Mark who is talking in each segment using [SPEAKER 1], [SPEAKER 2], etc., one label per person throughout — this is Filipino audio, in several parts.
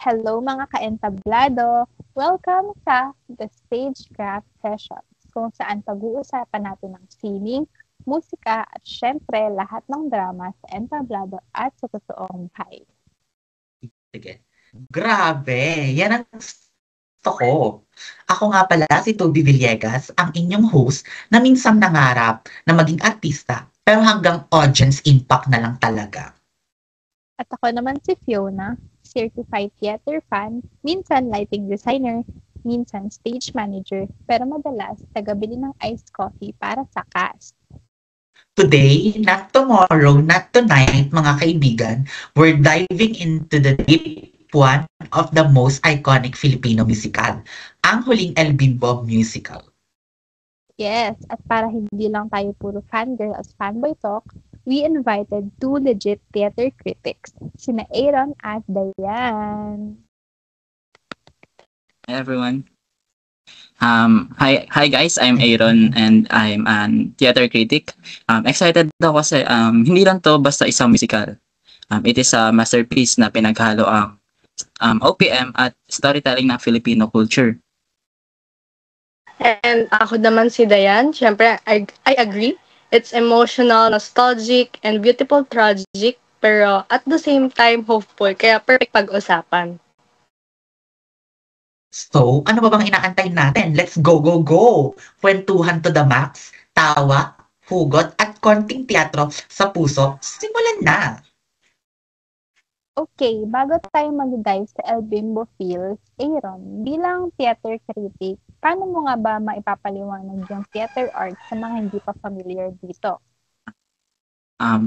[SPEAKER 1] Hello mga kaentablado! Welcome sa The Stagecraft Sessions, kung saan pag-uusapan natin ng sining, musika at syempre lahat ng drama sa entablado at sa totoong buhay.
[SPEAKER 2] Sige. Grabe! Yan ang gusto ko. Ako nga pala si Toby Villegas, ang inyong host na minsang nangarap na maging artista pero hanggang audience impact na lang talaga.
[SPEAKER 1] At ako naman si Fiona, certified theater fan, minsan lighting designer, minsan stage manager, pero madalas tagabili ng iced coffee para sa cast.
[SPEAKER 2] Today, not tomorrow, not tonight, mga kaibigan, we're diving into the deep one of the most iconic Filipino musical, ang Huling El Bimbo musical.
[SPEAKER 1] Yes, at para hindi lang tayo puro fangirl at fanboy talk, we invited two legit theater critics, sina Aaron at Diane.
[SPEAKER 3] Hi everyone. Hi guys, I'm Aaron and I'm an theater critic. Excited ako kasi hindi lang to basta isang musical. It is a masterpiece na pinaghalo ang OPM at storytelling ng Filipino culture.
[SPEAKER 4] And ako naman si Dayan. Siyempre, I agree. It's emotional, nostalgic, and beautiful tragic, pero at the same time hopeful. Kaya perfect pag-usapan.
[SPEAKER 2] So, ano ba bang inaantay natin? Let's go, go, go! Kwentuhan to the max, tawa, hugot, at konting teatro sa puso. Simulan na!
[SPEAKER 1] Okay, bago tayo mag-dive sa El Bimbo Feels, Aaron, bilang theater critic, paano mo nga ba maipapaliwanag yung theater art sa mga hindi pa familiar dito?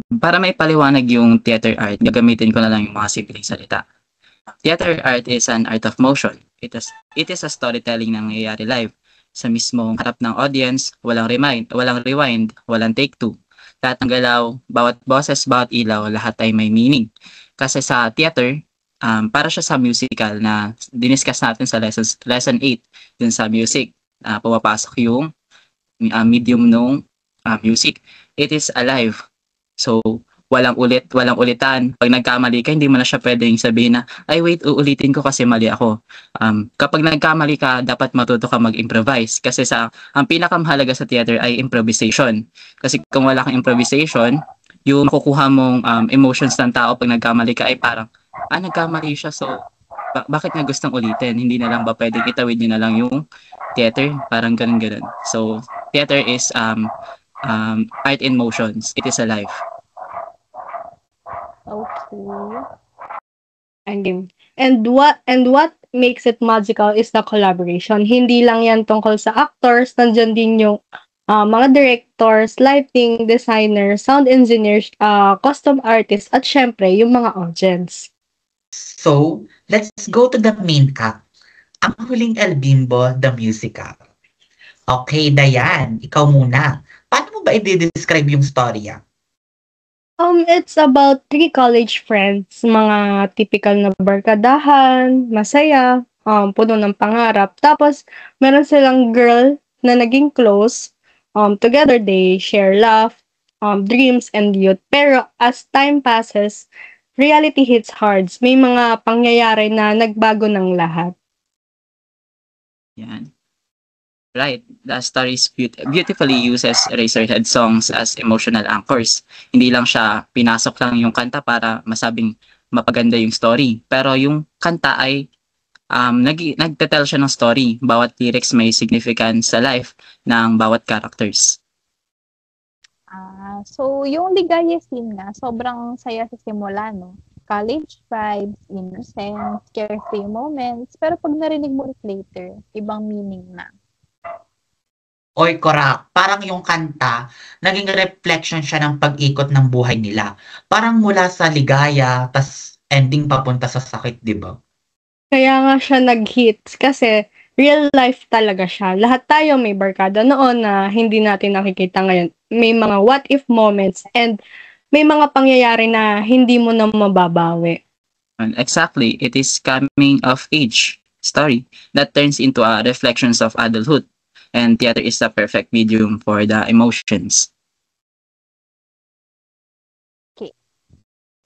[SPEAKER 3] Para maipaliwanag yung theater art, gagamitin ko na lang yung mga simpleng salita. Theater art is an art of motion. It is a storytelling na nangyayari live sa mismong harap ng audience, walang rewind, walang take two. Lahat ng galaw, bawat boses, bawat ilaw, lahat ay may meaning. Kasi sa theater, para siya sa musical na diniscuss natin sa lesson 8 dun sa music, pumapasok yung medium ng music. It is alive. So, walang ulitan. Pag nagkamali ka, hindi mo na siya pwedeng sabihin na, ay wait, uulitin ko kasi mali ako. Kapag nagkamali ka, dapat matuto ka mag-improvise. Kasi ang pinakamahalaga sa theater ay improvisation. Kasi kung wala kang improvisation, yung makukuha mong emotions ng tao pag nagkamali ka ay parang, nagkamali siya, so bakit nga gustong ulitin? Hindi na lang ba pwedeng itawid niyo na lang yung theater? Parang ganun. So, theater is art in motions. It is alive.
[SPEAKER 1] Okay.
[SPEAKER 4] And what makes it magical is the collaboration. Hindi lang yan tungkol sa actors, nandiyan din yung mga directors, lighting designers, sound engineers, costume artists, at syempre, yung mga audience.
[SPEAKER 2] So, let's go to the main act. Ang Huling El Bimbo, the musical. Okay, Dayan, ikaw muna. Paano mo ba i-describe yung storya?
[SPEAKER 4] It's about 3 college friends, mga typical na barkadahan, masaya, puno ng pangarap. Tapos, meron silang girl na naging close. Together, they share love, dreams, and youth. Pero as time passes, reality hits hard. May mga pangyayari na nagbago ng lahat.
[SPEAKER 3] Yan. Right. The story beautifully uses Eraserhead songs as emotional anchors. Hindi lang siya pinasok lang yung kanta para masabing mapaganda yung story. Pero yung kanta ay nagtetell siya ng story. Bawat lyrics may significance sa life ng bawat characters.
[SPEAKER 1] So yung Ligaya scene nga, sobrang saya sa simula, no? College vibes, innocence, carefree moments, pero pag narinig mo ulit later, ibang meaning na.
[SPEAKER 2] Oy, correct. Parang yung kanta, naging reflection siya ng pag-ikot ng buhay nila. Parang mula sa ligaya, tas ending papunta sa sakit, di ba?
[SPEAKER 4] Kaya nga siya nag-hits kasi real life talaga siya. Lahat tayo may barkada noon na hindi natin nakikita ngayon. May mga what if moments and may mga pangyayari na hindi mo na mababawi.
[SPEAKER 3] And exactly, it is coming of age story that turns into a reflections of adulthood. And theater is the perfect medium for the emotions.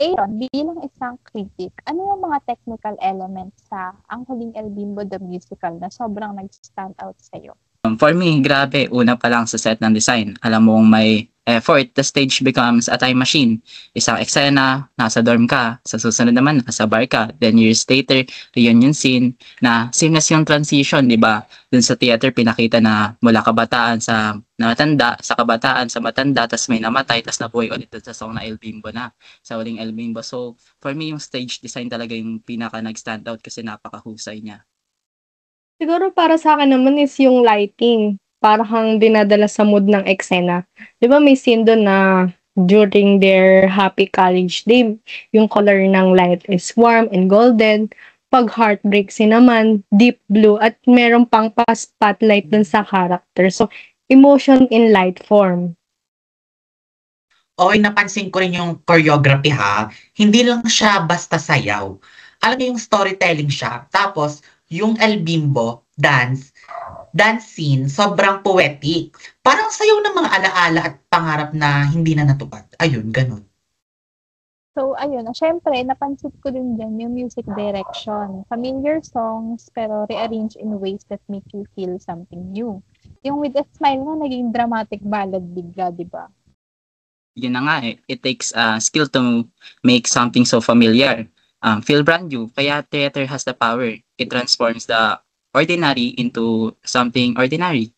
[SPEAKER 1] Aaron, bilang isang critic, ano yung mga technical elements sa Ang Huling El Bimbo the Musical na sobrang nag-stand out sa'yo?
[SPEAKER 3] For me, grabe, una pa lang sa set ng design. Alam mong may effort, the stage becomes a time machine. Isang eksena, nasa dorm ka, sa susunod naman, nasa bar ka. Then years later, reunion scene, na seamless yung transition, di ba? Dun sa theater, pinakita na mula kabataan sa matanda, sa kabataan sa matanda, tas may namatay, tas nabuhay ulit dun sa song na El Bimbo na, sa Huling El Bimbo. So, for me, yung stage design talaga yung pinaka nag-stand out kasi napakahusay niya.
[SPEAKER 4] Siguro para sa akin naman is yung lighting. Para kang dinadala sa mood ng eksena. 'Di ba may scene doon na during their happy college day, yung color ng light is warm and golden. Pag heartbreak scene naman, deep blue at merong pang pa-spotlight dun sa character. So, emotion in light form.
[SPEAKER 2] Oy, napansin ko rin yung choreography ha. Hindi lang siya basta sayaw. Alam mo yung storytelling siya. Tapos, yung El Bimbo, dance scene, sobrang poetic. Parang sayaw ng mga alaala at pangarap na hindi na natupad. Ayun, ganun.
[SPEAKER 1] So, ayun, syempre, napansin ko din dyan yung music direction. Familiar songs, pero rearranged in ways that make you feel something new. Yung With a Smile na naging dramatic ballad bigla, di ba?
[SPEAKER 3] Yun na nga eh. It takes skill to make something so familiar. Feel brand new. Kaya theater has the power. It transforms the ordinary into something ordinary.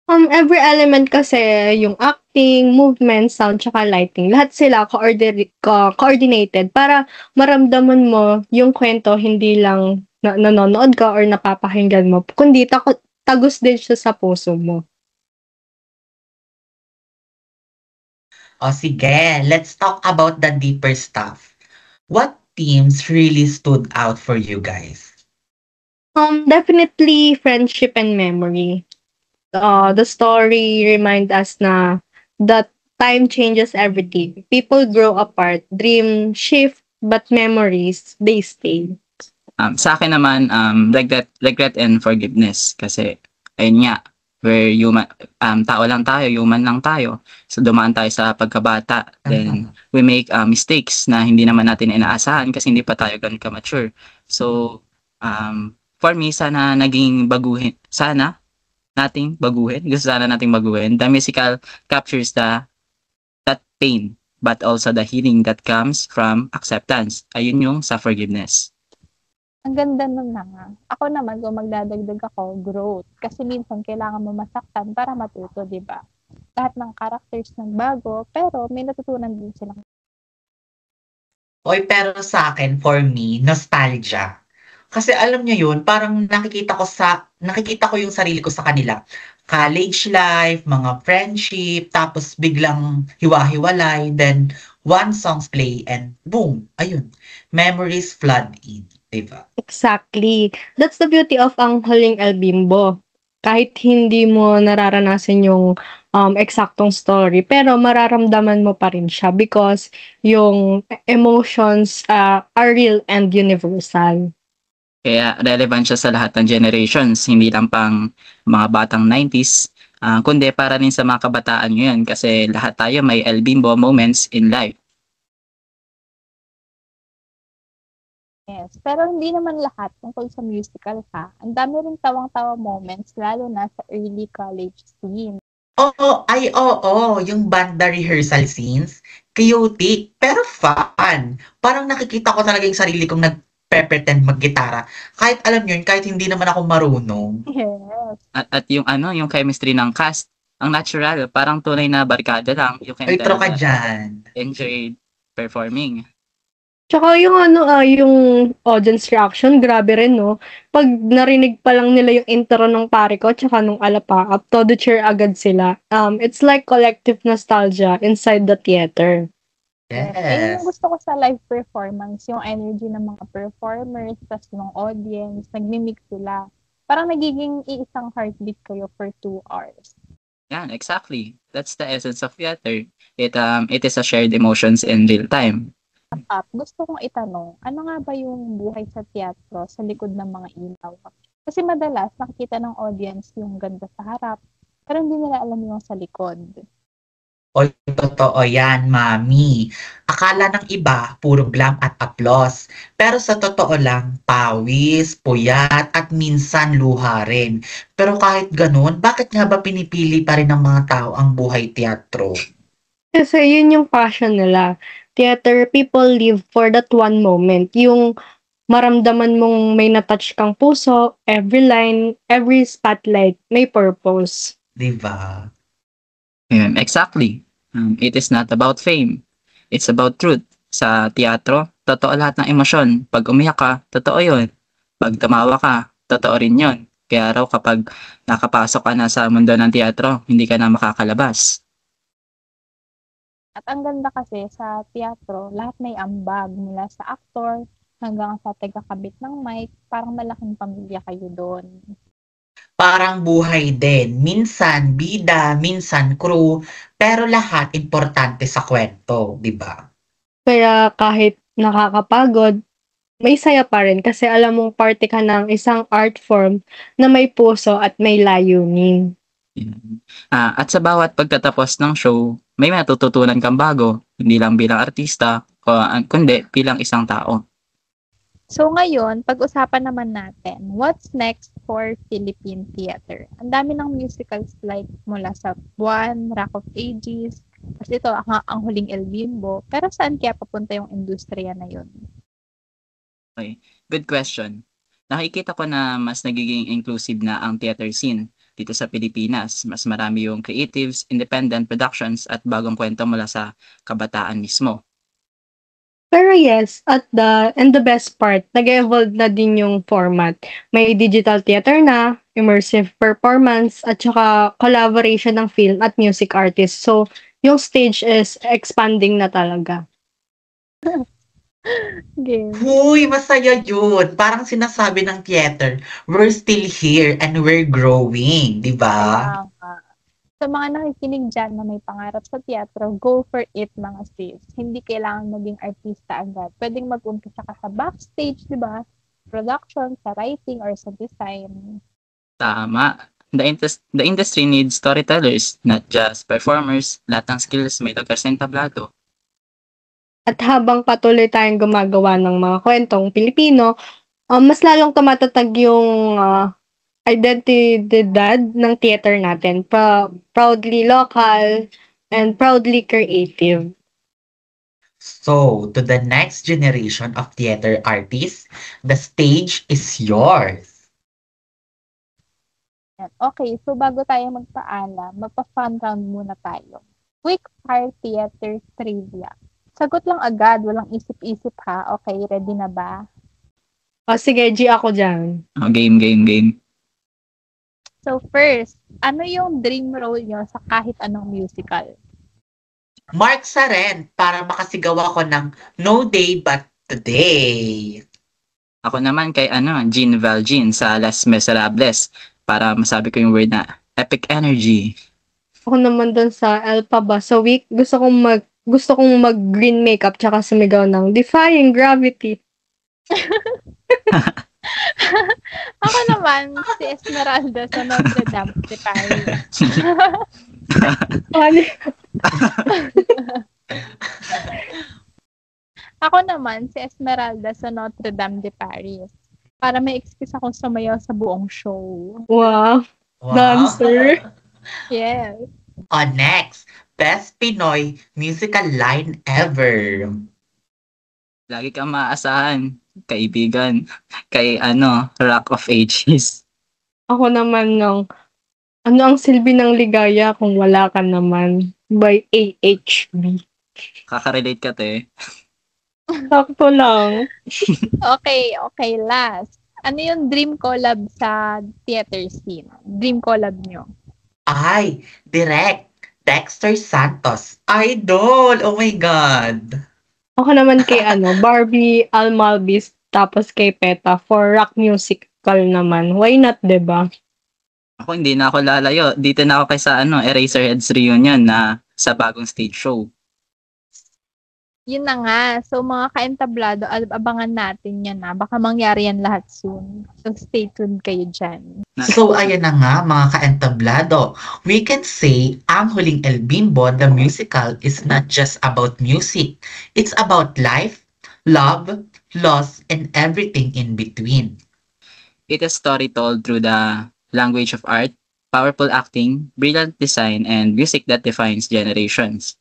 [SPEAKER 4] Every element kasi, yung acting, movement, sound, tsaka lighting, lahat sila coordinated para maramdaman mo yung kwento hindi lang nanonood ka or napapakinggan mo, kundi tagos din siya sa puso mo.
[SPEAKER 2] O sige, let's talk about the deeper stuff. What themes really stood out for you guys?
[SPEAKER 4] Definitely friendship and memory. The story remind us na that time changes everything. People grow apart, dream shift, but memories, they stay.
[SPEAKER 3] Sa akin naman, regret and forgiveness. Kasi, ayun nga, we're human, tao lang tayo, human lang tayo. So, dumaan tayo sa pagkabata. Then, we make mistakes na hindi naman natin inaasahan kasi hindi pa tayo ganun ka-mature. So, for me, sana naging baguhin. Sana nating baguhin. Gusto sana nating baguhin. The musical captures that pain, but also the healing that comes from acceptance. Ayun yung sa forgiveness.
[SPEAKER 1] Ang ganda nun na nga. Ako naman, kung magdadagdag ako, growth. Kasi minsan, kailangan mo masaktan para matuto, di ba? Lahat ng characters ng bago, pero may natutunan din silang.
[SPEAKER 2] Oy, pero sa akin, for me, nostalgia. Kasi alam niyo yun, parang nakikita ko yung sarili ko sa kanila. College life, mga friendship, tapos biglang hiwa-hiwalay, then one songs play and boom, ayun. Memories flood in, diba?
[SPEAKER 4] Exactly. That's the beauty of ang Huling El Bimbo. Kahit hindi mo nararanasan yung eksaktong story, pero mararamdaman mo pa rin siya because yung emotions are real and universal.
[SPEAKER 3] Kaya relevant siya sa lahat ng generations, hindi lang pang mga batang 90s, kundi para rin sa mga kabataan ngayon kasi lahat tayo may El Bimbo moments in life.
[SPEAKER 1] Yes. Pero hindi naman lahat tungkol sa musical ha. Ang dami rin tawang-tawa moments, lalo na sa early college scene.
[SPEAKER 2] Oo, yung banda rehearsal scenes, chaotic, pero fun. Parang nakikita ko talaga yung sarili kong nagpe-pretend mag-gitara. Kahit alam yun, kahit hindi naman ako marunong.
[SPEAKER 1] Yes.
[SPEAKER 3] At yung yung chemistry ng cast, ang natural, parang tunay na barkada lang. You can
[SPEAKER 2] Ay,
[SPEAKER 3] tell
[SPEAKER 2] tro ka
[SPEAKER 3] that
[SPEAKER 2] dyan.
[SPEAKER 3] enjoy performing.
[SPEAKER 4] Tsaka yung yung audience reaction, grabe rin, no? Pag narinig pa lang nila yung intro ng pare ko, tsaka nung Alapaap, todo cheer agad sila. It's like collective nostalgia inside the theater.
[SPEAKER 1] Yes. Ayun yung
[SPEAKER 2] Yes.
[SPEAKER 1] gusto ko sa live performance, yung energy ng mga performers, tas ng audience, nagmimix sila. Parang nagiging iisang heartbeat kayo for 2 hours.
[SPEAKER 3] Yan, exactly. That's the essence of theater. It is a shared emotions in real time.
[SPEAKER 1] Gusto kong itanong, ano nga ba yung buhay sa teatro sa likod ng mga ilaw? Kasi madalas nakikita ng audience yung ganda sa harap, pero hindi nila alam yung sa likod.
[SPEAKER 2] O totoo yan, mami. Akala ng iba, puro glam at applause. Pero sa totoo lang, pawis, puyat, at minsan luha rin. Pero kahit ganun, bakit nga ba pinipili pa rin ng mga tao ang buhay teatro?
[SPEAKER 4] Kasi yun yung passion nila. Theater, people live for that one moment. Yung maramdaman mong may natouch kang puso, every line, every spotlight, may purpose.
[SPEAKER 2] Diba?
[SPEAKER 3] Exactly. It is not about fame. It's about truth. Sa teatro, totoo lahat ng emosyon. Pag umiyak ka, totoo yun. Pag tumawa ka, totoo rin yun. Kaya raw kapag nakapasok ka na sa mundo ng teatro, hindi ka na makakalabas.
[SPEAKER 1] At ang ganda kasi sa teatro, lahat may ambag mula sa aktor hanggang sa tagakabit ng mic, parang malaking pamilya kayo doon.
[SPEAKER 2] Parang buhay din. Minsan bida, minsan crew, pero lahat importante sa kwento, di ba?
[SPEAKER 4] Kaya kahit nakakapagod, may saya pa rin kasi alam mong parte ka ng isang art form na may puso at may layunin.
[SPEAKER 3] Yan. At sa bawat pagtatapos ng show, may matututunan kang bago, hindi lang bilang artista, kundi bilang isang tao.
[SPEAKER 1] So ngayon, pag-usapan naman natin, what's next for Philippine theater? Ang dami ng musicals like mula sa Buwan, Rock of Ages, kasi ito ang huling El Bimbo, pero saan kaya papunta yung industriya na yun?
[SPEAKER 3] Okay. Good question. Nakikita ko na mas nagiging inclusive na ang theater scene dito sa Pilipinas. Mas marami yung creatives, independent productions at bagong kwento mula sa kabataan mismo.
[SPEAKER 4] Pero yes, and the best part, nag-evolve na din yung format. May digital theater na, immersive performance, at saka collaboration ng film at music artists. So, yung stage is expanding na talaga.
[SPEAKER 1] Game.
[SPEAKER 2] Huy, masaya yun. Parang sinasabi ng theater, we're still here and we're growing, di ba?
[SPEAKER 1] Kaya nga. Sa mga nakikinig dyan na may pangarap sa teatro, go for it mga sis. Hindi kailangan maging artista agad. Pwedeng mag-umpisa ka sa backstage, di ba? Production, sa writing, or sa design.
[SPEAKER 3] Tama. The industry needs storytellers, not just performers. Lahat ng skills may lugar sa entablado.
[SPEAKER 4] At habang patuloy tayong gumagawa ng mga kwentong Pilipino, mas lalong tumatatag yung identidad ng theater natin. Proudly local and proudly creative.
[SPEAKER 2] So, to the next generation of theater artists, the stage is yours.
[SPEAKER 1] Yan. Okay, so bago tayo magpaalam, magpa-fun round muna tayo. Quick fire theater trivia. Sagot lang agad, walang isip-isip ha. Okay, ready na ba?
[SPEAKER 4] O sige, G ako dyan.
[SPEAKER 3] Game.
[SPEAKER 1] So first, ano yung dream role nyo sa kahit anong musical?
[SPEAKER 2] Mark Saren para makasigaw ako ng No Day But Today.
[SPEAKER 3] Ako naman kay Jean Valjean sa Las Miserables para masabi ko yung word na epic energy.
[SPEAKER 4] Ako naman dun sa Elphaba sa week, gusto kong mag green makeup tsaka sumigaw ng Defying Gravity.
[SPEAKER 1] Ako naman, si Esmeralda sa Notre Dame de Paris. Ako naman, si Esmeralda sa Notre Dame de Paris. Para may excuse akong sumayaw sa buong show.
[SPEAKER 4] Wow. Dancer.
[SPEAKER 1] Yes.
[SPEAKER 2] Next, Best Pinoy Musical Line Ever.
[SPEAKER 3] Lagi kang maaasahan, kaibigan, kay Rock of Ages.
[SPEAKER 4] Ako naman ano ang silbi ng ligaya kung wala ka naman by AHB.
[SPEAKER 3] Kakarelate ka, te.
[SPEAKER 4] Sakto lang.
[SPEAKER 1] Okay, last. Ano yung dream collab sa theater scene? Dream collab nyo?
[SPEAKER 2] Ay, direct. Dexter Santos. Idol! Oh my God!
[SPEAKER 4] Ako naman kay Barbie Almalbis tapos kay Peta for rock musical naman. Why not, 'di ba?
[SPEAKER 3] Ako hindi na ako lalayo. Dito na ako kay sa Eraserheads reunion na sa bagong stage show.
[SPEAKER 1] Yun na nga. So, mga kaentablado, abangan natin yan na. Baka mangyari yan lahat soon. So, stay tuned kayo dyan.
[SPEAKER 2] So, ayan na nga mga kaentablado. We can say, Ang Huling El Bimbo, the musical, is not just about music. It's about life, love, loss, and everything in between.
[SPEAKER 3] It is story told through the language of art, powerful acting, brilliant design, and music that defines generations.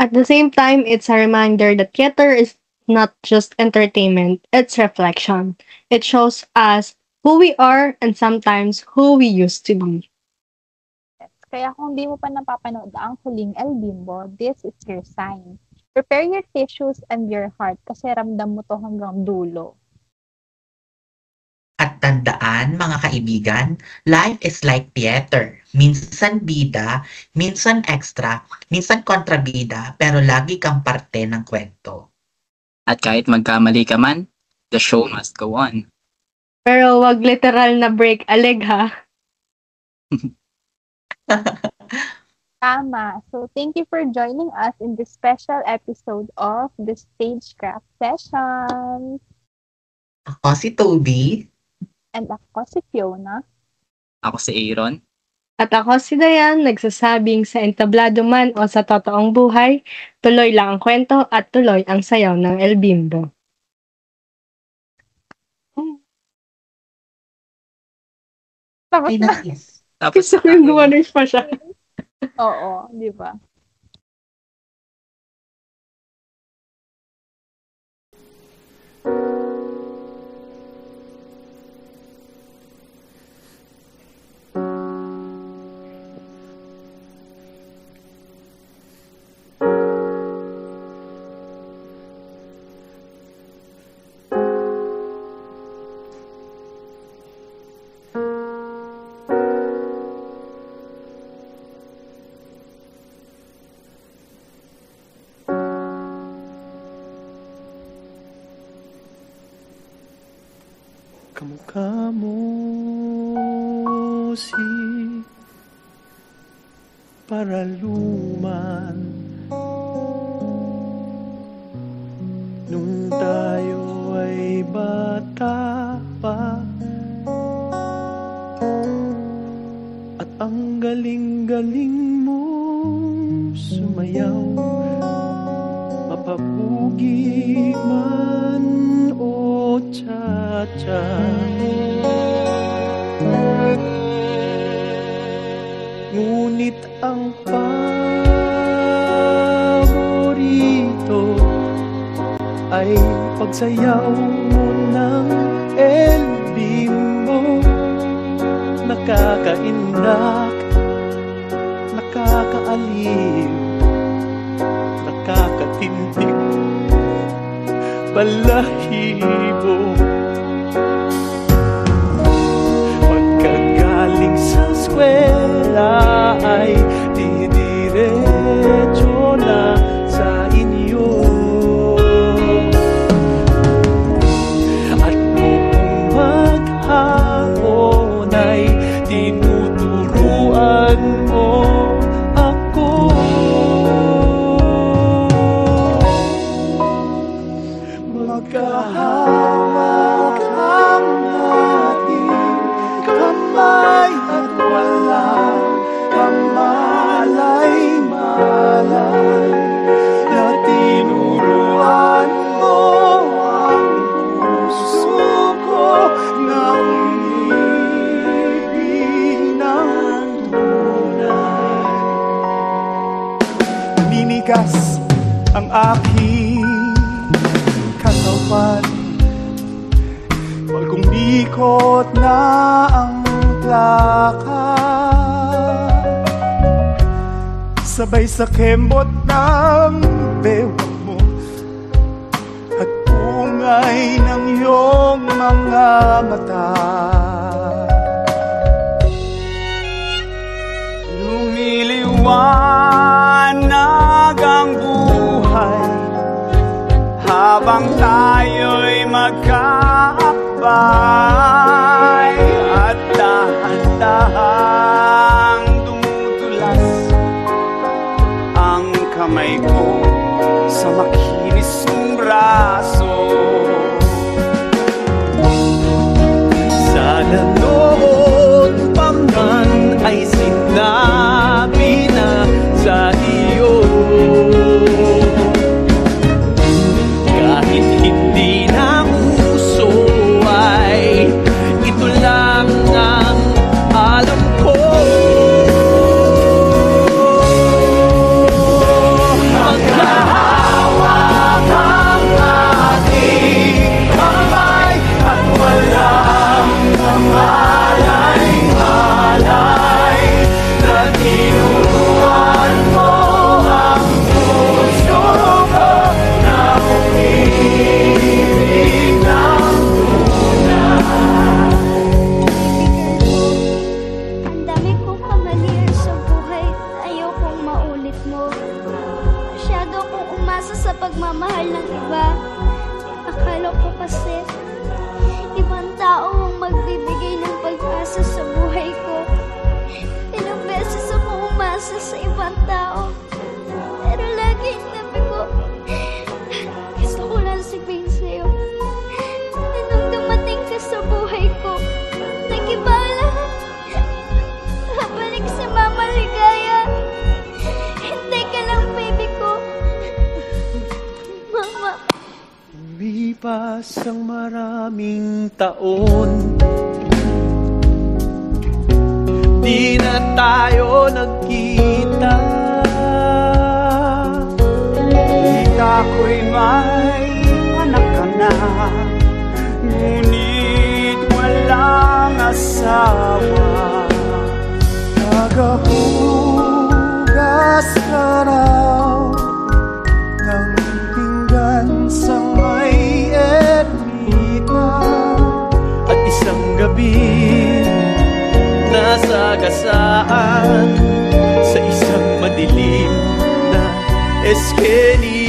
[SPEAKER 4] At the same time, it's a reminder that theater is not just entertainment, it's reflection. It shows us who we are and sometimes who we used to be.
[SPEAKER 1] Kaya kung di mo pa napapanood ang Huling El Bimbo, this is your sign. Prepare your tissues and your heart kasi ramdam mo to hanggang dulo.
[SPEAKER 2] At tandaan, mga kaibigan, life is like theater. Minsan bida, minsan extra, minsan kontrabida, pero lagi kang parte ng kwento.
[SPEAKER 3] At kahit magkamali ka man, the show must go on.
[SPEAKER 4] Pero wag literal na break a leg ha.
[SPEAKER 1] Tama. So, thank you for joining us in this special episode of the Stagecraft Session.
[SPEAKER 2] Ako si Toby.
[SPEAKER 1] And ako si Fiona.
[SPEAKER 3] Ako si Aaron.
[SPEAKER 4] At ako si Dayan, nagsasabing sa entablado man o sa totoong buhay, tuloy lang ang kwento at tuloy ang sayaw ng El Bimbo.
[SPEAKER 1] Tapos
[SPEAKER 2] Ay,
[SPEAKER 1] na.
[SPEAKER 2] nakis.
[SPEAKER 3] Tapos
[SPEAKER 4] Gusto ko yung gumaners pa siya.
[SPEAKER 1] Oo, di ba?
[SPEAKER 5] Kamukha mo si Paraluman nung tayo ay bata pa, at ang galing-galing mong sumayaw, mapabugi man o cha-cha. Ngunit ang paborito ay pagsayaw mo ng El Bimbo. Nakakaindak, nakakaaliw, nakakatindig, balahibo. Pagkagaling sa eskwela ay didiretso na sa inyo, at buong maghapon ay tinuturuan mo ako. Magkahawak ang ating kamay at walang kamalay-malay, na tinuruan mo ang puso ko ng ibig ng tunay. Naninigas ang aking katawan, bagong ikot na ang plaka, sabay sa kembot ng bewang mo at ungay ng iyong mga mata. Lumiliwanag ang buhay habang tayo'y magkaakbay, at dahan-dahang dumudulas ang kamay ko sa makina.
[SPEAKER 6] pagmamahal ng iba. Akala ko kasi ibang tao ang magbibigay ng pag-asa sa buhay ko. Ilang beses ako umasa sa ibang tao, pero lagi sabi ko, gusto ko lang sabihin sa'yo na nung dumating ka sa buhay ko, nag-iba lahat. Babalik sa Mama Ligaya. Hintay ka lang, baby ko. Mama.
[SPEAKER 5] Lumipas ang maraming taon, di na tayo nagkita. Kita ko'y may anak ka na, ngunit walang asawa. Nagahugas ka raw ng pinggan sa may ermita, at isang gabi nasagasaan sa isang madilim na eskinita.